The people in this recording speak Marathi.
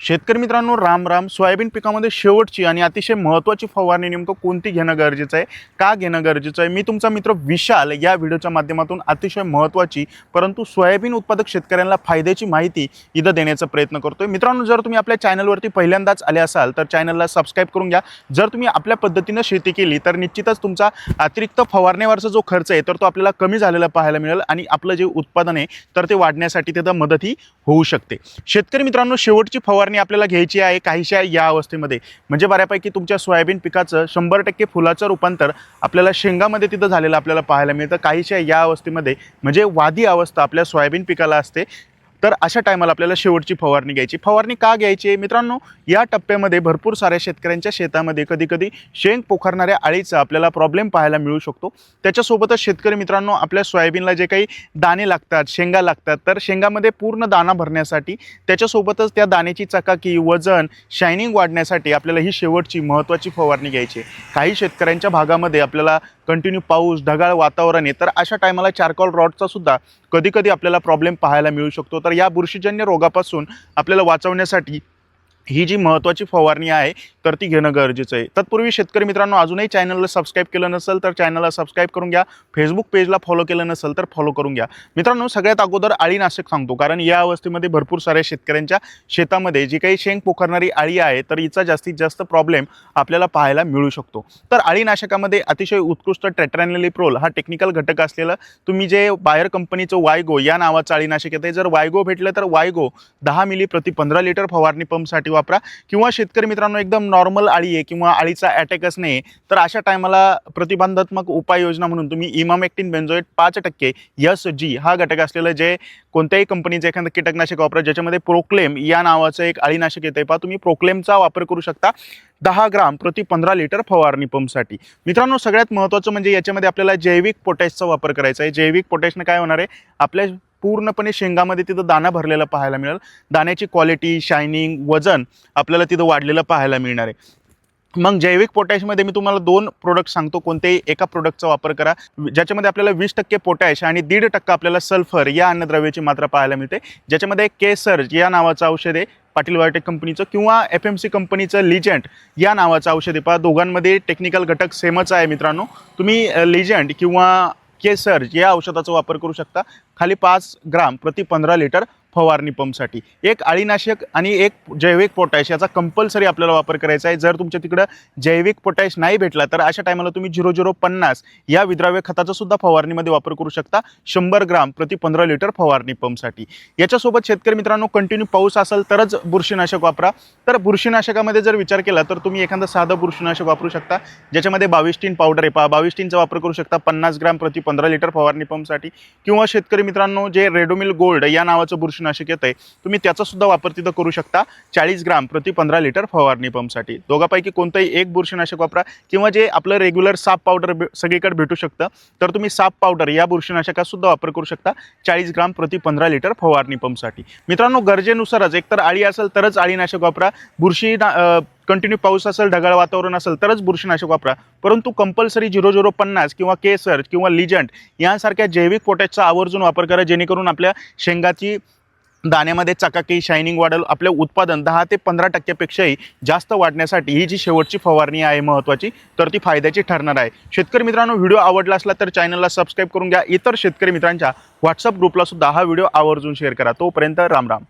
शेतकरी मित्रांनो, राम राम. सोयाबीन पिकामध्ये शेवटची आणि अतिशय महत्त्वाची फवारणी नेमकं कोणती घेणं गरजेचं आहे, का घेणं गरजेचं आहे, मी तुमचा मित्र विशाल या व्हिडिओच्या माध्यमातून अतिशय महत्त्वाची परंतु सोयाबीन उत्पादक शेतकऱ्यांना फायद्याची माहिती इथं देण्याचा प्रयत्न करतोय. मित्रांनो, जर तुम्ही आपल्या चॅनलवरती पहिल्यांदाच आले असाल तर चॅनलला सबस्क्राईब करून घ्या. जर तुम्ही आपल्या पद्धतीनं शेती केली तर निश्चितच तुमचा अतिरिक्त फवारण्यावरचा जो खर्च आहे तर तो आपल्याला कमी झालेला पाहायला मिळेल आणि आपलं जे उत्पादन आहे तर ते वाढण्यासाठी त्याचा मदतही होऊ शकते. शेतकरी मित्रांनो, शेवटची फवारणी आपल्याला घ्यायची आहे काहीशा या अवस्थेमध्ये, म्हणजे बऱ्यापैकी तुमच्या सोयाबीन पिकाचं 100% फुलाचं रूपांतर आपल्याला शेंगामध्ये तिथं झालेलं आपल्याला पाहायला मिळतं. काहीशा या अवस्थेमध्ये म्हणजे वादी अवस्था आपल्या सोयाबीन पिकाला असते. तर अशा टायमाला आपल्याला शेवटची फवारणी घ्यायची. फवारणी का घ्यायची मित्रांनो, या टप्प्यामध्ये भरपूर साऱ्या शेतकऱ्यांच्या शेतामध्ये कधी शेंग पोखरणाऱ्या अळीचा आपल्याला प्रॉब्लेम पाहायला मिळू शकतो. त्याच्यासोबतच शेतकरी मित्रांनो, आपल्या सोयाबीनला जे काही दाणे लागतात, शेंगा लागतात, तर शेंगामध्ये पूर्ण दाणा भरण्यासाठी त्याच्यासोबतच त्या दाण्याची चकाकी, वजन, शायनिंग वाढण्यासाठी आपल्याला ही शेवटची महत्त्वाची फवारणी घ्यायची. काही शेतकऱ्यांच्या भागामध्ये आपल्याला कंटिन्यू पाऊस, ढगाळ वातावरण आहे, तर अशा टायमाला चारकोल रॉटचा सुद्धा कधी आपल्याला प्रॉब्लेम पाहायला मिळू शकतो. तर या बुरशीजन्य रोगापासून आपल्याला वाचवण्यासाठी ही जी महत्त्वाची फवारणी आहे तर ती घेणं गरजेचं आहे. तत्पूर्वी शेतकरी मित्रांनो, अजूनही चॅनलला सबस्क्राईब केलं नसेल तर चॅनलला सबस्क्राईब करून घ्या. फेसबुक पेजला फॉलो केलं नसेल तर फॉलो करून घ्या. मित्रांनो, सगळ्यात अगोदर अळीनाशक सांगतो, कारण या अवस्थेमध्ये भरपूर साऱ्या शेतकऱ्यांच्या शेतामध्ये जी काही शेंग पोखरणारी अळी आहे तर हिचा जास्तीत जास्त प्रॉब्लेम आपल्याला पाहायला मिळू शकतो. तर अळीनाशकामध्ये अतिशय उत्कृष्ट टेट्रानिलिप्रोल हा टेक्निकल घटक असलेलं तुम्ही जे बायर कंपनीचं वायगो या नावाचं अळीनाशक येतं, जर वायगो भेटलं तर वायगो 10 मिली प्रति 15 लिटर फवारणी पंपसाठी वापरा. किंवा शेतकरी मित्रांनो, एकदम नॉर्मल अळी आहे किंवा अळीचा अटॅकच नाही तर अशा टायमाला प्रतिबंधात्मक उपाययोजना म्हणून तुम्ही इमामेक्टिन बेंझोएट 5% SG हा घटक असलेलं जे कोणत्याही कंपनीचं एखादं कीटकनाशक वापरा, ज्याच्यामध्ये प्रोक्लेम या नावाचं एक अळीनाशक येतं पहा, तुम्ही प्रोक्लेमचा वापर करू शकता 10 ग्राम प्रति 15 लिटर फवारणी पंपसाठी. मित्रांनो, सगळ्यात महत्त्वाचं म्हणजे याच्यामध्ये आपल्याला जैविक पोटॅशचा वापर करायचा आहे. जैविक पोटॅशने काय होणार आहे, आपल्या पूर्णपणे शेंगामध्ये तिथं दाणा भरलेला पाहायला मिळेल. दाण्याची क्वालिटी, शायनिंग, वजन आपल्याला तिथं वाढलेलं पाहायला मिळणार आहे. मग जैविक पोटॅशमध्ये मी तुम्हाला 2 प्रोडक्ट सांगतो, कोणतेही एका प्रोडक्टचा वापर करा, ज्याच्यामध्ये आपल्याला 20% पोटॅश आणि 1.5% आपल्याला सल्फर या अन्नद्रव्याची मात्रा पाहायला मिळते. ज्याच्यामध्ये केसर्ज या नावाचं औषध आहे पाटील बायोटेक कंपनीचं, किंवा FMC कंपनीचं लिजंट या नावाचं औषध आहे पहा. दोघांमध्ये टेक्निकल घटक सेमच आहे मित्रांनो. तुम्ही लिजंट किंवा केसर्ज या औषधाचा वापर करू शकता खाली 5 ग्राम प्रति 15 लिटर फवारणी पंपसाठी. एक अळीनाशक आणि एक जैविक पोटॅश याचा कंपल्सरी आपल्याला वापर करायचा आहे. जर तुमच्या तिकडं जैविक पोटॅश नाही भेटला तर अशा टायमाला तुम्ही 0050 या विद्राव्य खताचा सुद्धा फवारणीमध्ये वापर करू शकता 100 ग्राम प्रति 15 लिटर फवारणी पंपसाठी. याच्यासोबत शेतकरी मित्रांनो, कंटिन्यू पाऊस असेल तरच बुरशीनाशक वापरा. तर बुरशीनाशकामध्ये जर विचार केला तर तुम्ही एखादं साधं बुरशीनाशक वापरू शकता, ज्याच्यामध्ये 22 पावडर आहे पहा. 22चा वापर करू शकता 50 ग्राम प्रति 15 लिटर फवारणी पंपसाठी. किंवा शेतकरी मित्रांनो, जे रेडोमिल गोल्ड या नावाचं बुरशीनाशक येत आहे, तुम्ही त्याचा सुद्धा वापर तिथं करू शकता 40 ग्राम प्रति 15 लिटर फवारणी पंपसाठी. दोघांपैकी कोणतंही एक बुरशीनाशक वापरा. किंवा जे आपलं रेग्युलर साप पावडर सगळीकडे भेटू शकतं तर तुम्ही साप पावडर या बुरशीनाशकाचा सुद्धा वापर करू शकता 40 ग्राम प्रति 15 लिटर फवारणी पंपसाठी. मित्रांनो, गरजेनुसारच एकतर अळी असेल तरच अळीनाशक वापरा, बुरशी कंटिन्यू पाऊस असेल, ढगाळ वातावरण असेल तरच बुरशीनाशक वापरा. परंतु कंपल्सरी 0050 किंवा केसर्ज किंवा लिजंट यांसारख्या जैविक पोटॅशचा आवर्जून वापर करा, जेणेकरून आपल्या शेंगाची दाण्यामध्ये चकाकी, शायनिंग वाढेल. आपलं उत्पादन 10 ते 15% पेक्षाही जास्त वाढण्यासाठी ही जी शेवटची फवारणी आहे महत्त्वाची तर ती फायद्याची ठरणार आहे. शेतकरी मित्रांनो, व्हिडिओ आवडला असला तर चॅनलला सबस्क्राईब करून घ्या. इतर शेतकरी मित्रांच्या व्हॉट्सअप ग्रुपला सुद्धा हा व्हिडिओ आवर्जून शेअर करा. तोपर्यंत राम राम.